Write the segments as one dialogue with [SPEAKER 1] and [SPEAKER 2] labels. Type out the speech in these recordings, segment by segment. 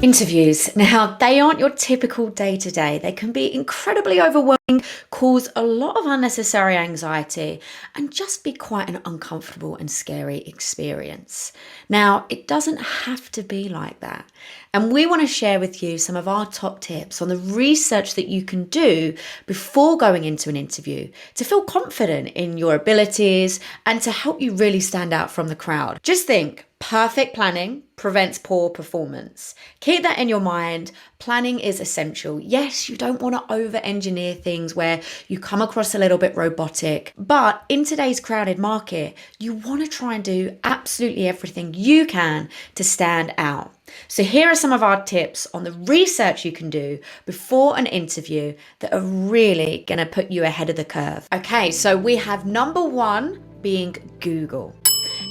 [SPEAKER 1] Interviews. Now, they aren't your typical day-to-day. They can be incredibly overwhelming, cause a lot of unnecessary anxiety, and just be quite an uncomfortable and scary experience. Now, it doesn't have to be like that. And we want to share with you some of our top tips on the research that you can do before going into an interview to feel confident in your abilities and to help you really stand out from the crowd. Just think, perfect planning prevents poor performance. Keep that in your mind. Planning is essential. Yes, you don't want to over-engineer things where you come across a little bit robotic, but in today's crowded market, you want to try and do absolutely everything you can to stand out. So here are some of our tips on the research you can do before an interview that are really going to put you ahead of the curve. Okay, so we have number one being Google.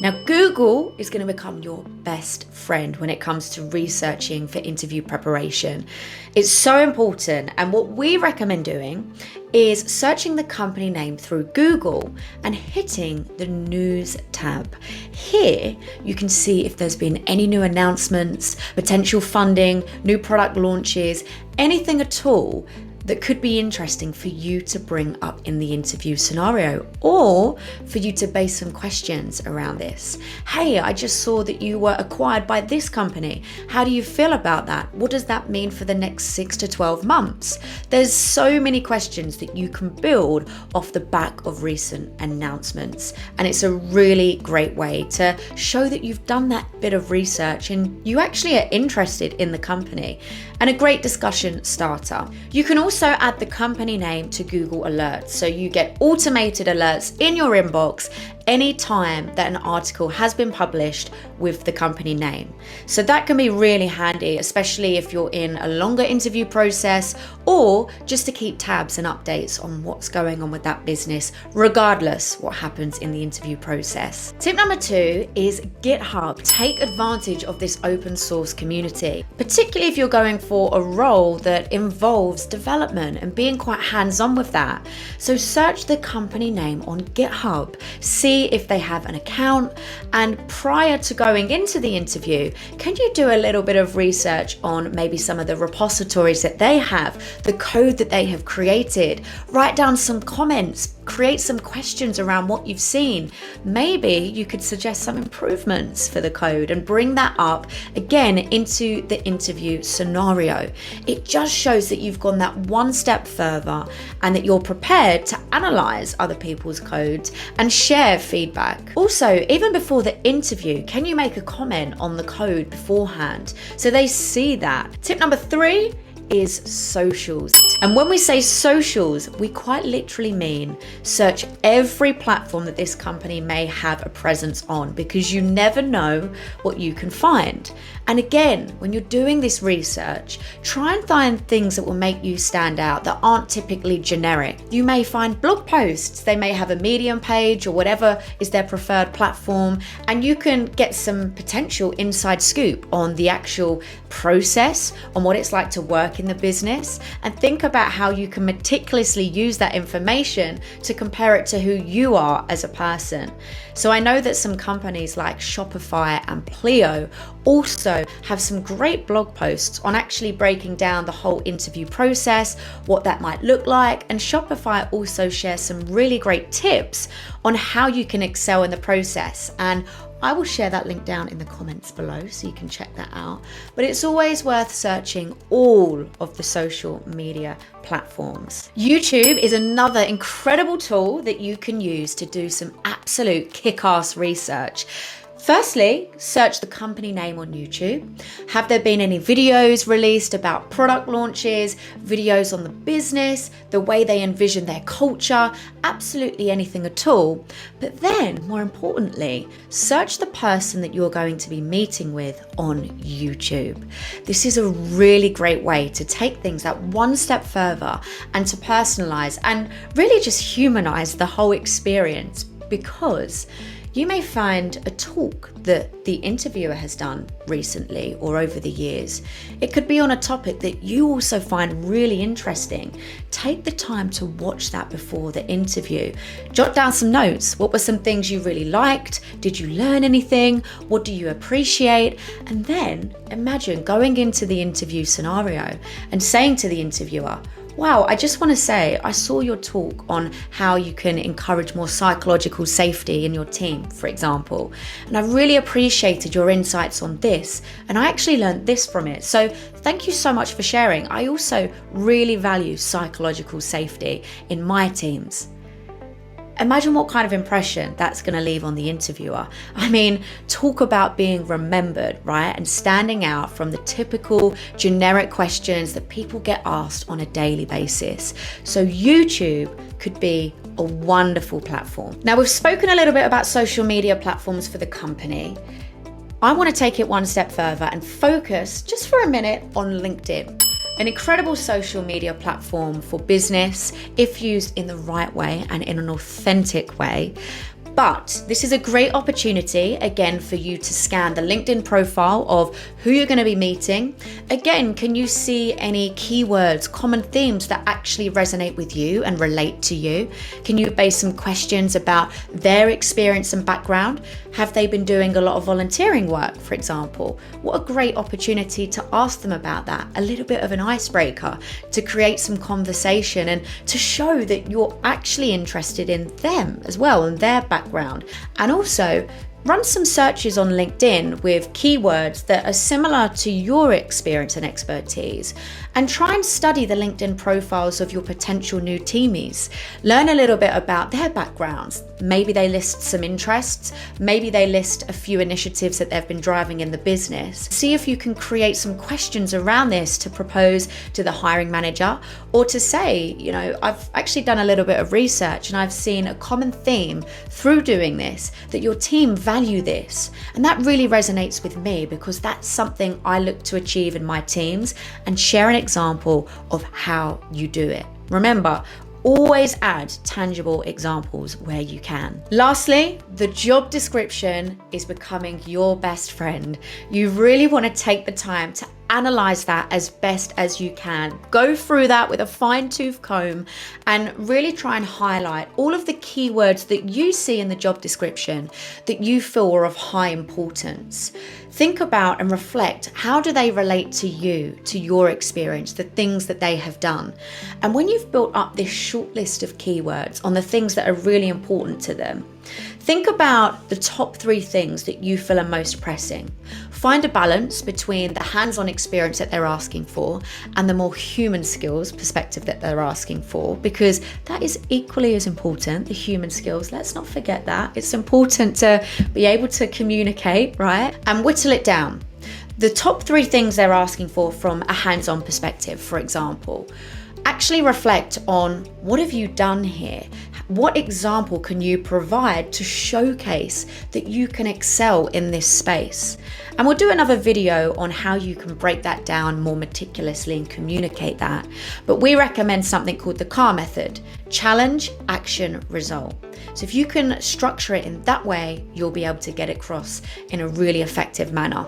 [SPEAKER 1] Now, Google is going to become your best friend when it comes to researching for interview preparation. It's so important, and what we recommend doing is searching the company name through Google and hitting the news tab. Here, you can see if there's been any new announcements, potential funding, new product launches, anything at all that could be interesting for you to bring up in the interview scenario, or for you to base some questions around this. Hey, I just saw that you were acquired by this company. How do you feel about that? What does that mean for the next 6 to 12 months? There's so many questions that you can build off the back of recent announcements. And it's a really great way to show that you've done that bit of research and you actually are interested in the company, and a great discussion starter. You can also add the company name to Google Alerts, so you get automated alerts in your inbox anytime that an article has been published with the company name. So that can be really handy, especially if you're in a longer interview process, or just to keep tabs and updates on what's going on with that business, regardless what happens in the interview process. Tip number 2 is GitHub. Take advantage of this open source community, particularly if you're going for a role that involves development and being quite hands-on with that. So search the company name on GitHub, see if they have an account, and prior to going into the interview, can you do a little bit of research on maybe some of the repositories that they have, the code that they have created, write down some comments, create some questions around what you've seen. Maybe you could suggest some improvements for the code and bring that up again into the interview scenario. It just shows that you've gone that one step further and that you're prepared to analyze other people's codes and share feedback. Also, even before the interview, can you make a comment on the code beforehand so they see that? Tip number 3 is socials. And when we say socials, we quite literally mean search every platform that this company may have a presence on, because you never know what you can find. And again, when you're doing this research, try and find things that will make you stand out that aren't typically generic. You may find blog posts, they may have a Medium page or whatever is their preferred platform, and you can get some potential inside scoop on the actual process, on what it's like to work in the business, and think about how you can meticulously use that information to compare it to who you are as a person. So I know that some companies like Shopify and Pleo also have some great blog posts on actually breaking down the whole interview process, what that might look like, and Shopify also shares some really great tips on how you can excel in the process, and I will share that link down in the comments below so you can check that out. But it's always worth searching all of the social media platforms. YouTube is another incredible tool that you can use to do some absolute kick-ass research. Firstly, search the company name on YouTube. Have there been any videos released about product launches, videos on the business, the way they envision their culture, absolutely anything at all. But then, more importantly, search the person that you're going to be meeting with on YouTube. This is a really great way to take things that one step further and to personalize and really just humanize the whole experience, because You may find a talk that the interviewer has done recently or over the years. It could be on a topic that you also find really interesting. Take the time to watch that before the interview. Jot down some notes. What were some things you really liked? Did you learn anything? What do you appreciate? And then imagine going into the interview scenario and saying to the interviewer, wow, I just want to say, I saw your talk on how you can encourage more psychological safety in your team, for example. And I really appreciated your insights on this. And I actually learned this from it. So thank you so much for sharing. I also really value psychological safety in my teams. Imagine what kind of impression that's going to leave on the interviewer. I mean, talk about being remembered, right? And standing out from the typical generic questions that people get asked on a daily basis. So YouTube could be a wonderful platform. Now, we've spoken a little bit about social media platforms for the company. I want to take it one step further and focus just for a minute on LinkedIn. An incredible social media platform for business if used in the right way and in an authentic way. But this is a great opportunity, again, for you to scan the LinkedIn profile of who you're going to be meeting. Again, can you see any keywords, common themes that actually resonate with you and relate to you? Can you base some questions about their experience and background? Have they been doing a lot of volunteering work, for example? What a great opportunity to ask them about that. A little bit of an icebreaker to create some conversation and to show that you're actually interested in them as well and their background. And also run some searches on LinkedIn with keywords that are similar to your experience and expertise, and try and study the LinkedIn profiles of your potential new teamies. Learn a little bit about their backgrounds. Maybe they list some interests. Maybe they list a few initiatives that they've been driving in the business. See if you can create some questions around this to propose to the hiring manager, or to say, you know, I've actually done a little bit of research and I've seen a common theme through doing this, that your team value this. And that really resonates with me because that's something I look to achieve in my teams, and share an example of how you do it. Remember, always add tangible examples where you can. Lastly, the job description is becoming your best friend. You really want to take the time to analyze that as best as you can. Go through that with a fine-tooth comb and really try and highlight all of the keywords that you see in the job description that you feel are of high importance. Think about and reflect, how do they relate to you, to your experience, the things that they have done? And when you've built up this short list of keywords on the things that are really important to them, think about the top 3 things that you feel are most pressing. Find a balance between the hands-on experience that they're asking for and the more human skills perspective that they're asking for, because that is equally as important, the human skills. Let's not forget that. It's important to be able to communicate, right? And whittle it down. The top 3 things they're asking for from a hands-on perspective, for example. Actually reflect on, what have you done here? What example can you provide to showcase that you can excel in this space? And we'll do another video on how you can break that down more meticulously and communicate that. But we recommend something called the CAR method: challenge, action, result. So if you can structure it in that way, you'll be able to get it across in a really effective manner.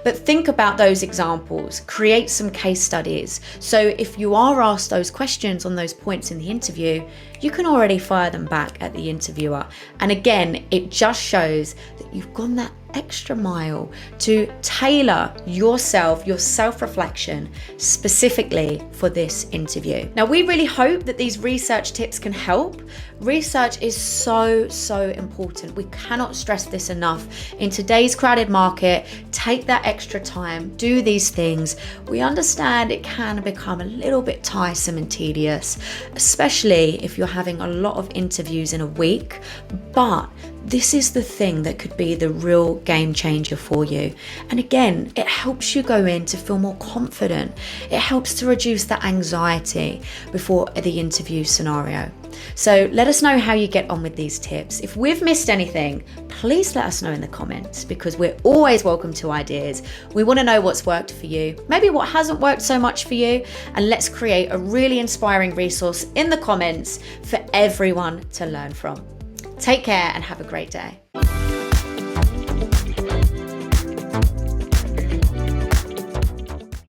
[SPEAKER 1] But think about those examples, create some case studies. So if you are asked those questions on those points in the interview, you can already fire them back at the interviewer. And again, it just shows that you've gone that extra mile to tailor yourself, your self-reflection specifically for this interview. Now, we really hope that these research tips can help. Research is so important. We cannot stress this enough. In today's crowded market, take that extra time, do these things. We understand it can become a little bit tiresome and tedious, especially if you're having a lot of interviews in a week, but this is the thing that could be the real game changer for you. And again, it helps you go in to feel more confident. It helps to reduce the anxiety before the interview scenario. So let us know how you get on with these tips. If we've missed anything, please let us know in the comments, because we're always welcome to ideas. We want to know what's worked for you, maybe what hasn't worked so much for you, and let's create a really inspiring resource in the comments for everyone to learn from. Take care and have a great day.